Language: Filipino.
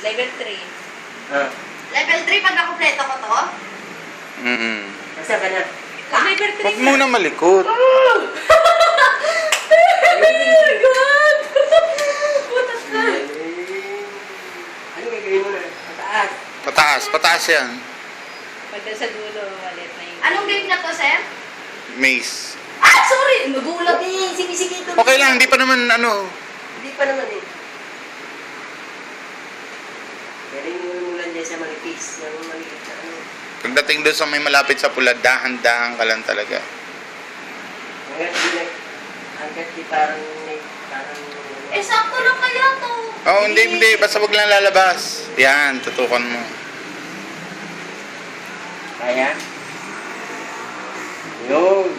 Level 3. Ah. Level 3 pag nakumpleto ko to? Nasaan ka na? Level 3. Huwag muna malikot. Oh my God! Putas na. Ano gagawin mo na? Pataas. Pataas, pataas yan. Pag sa dulo, malit na yung... Anong game na to, sir? Maze. Ah, sorry! Nagulat eh. Sige, ito. Okay lang, hindi pa naman ano. Hindi pa naman eh. Pero yung mulan dyan sa manipis, yung maliit na ano. Pagdating doon sa may malapit sa pula, dahan-dahan ka lang talaga. Hanggat di parang parang... Eh, sakto lang kaya to. Oh, hindi. Basta wag lang lalabas. Yan, tutukan mo. Kaya? Yun.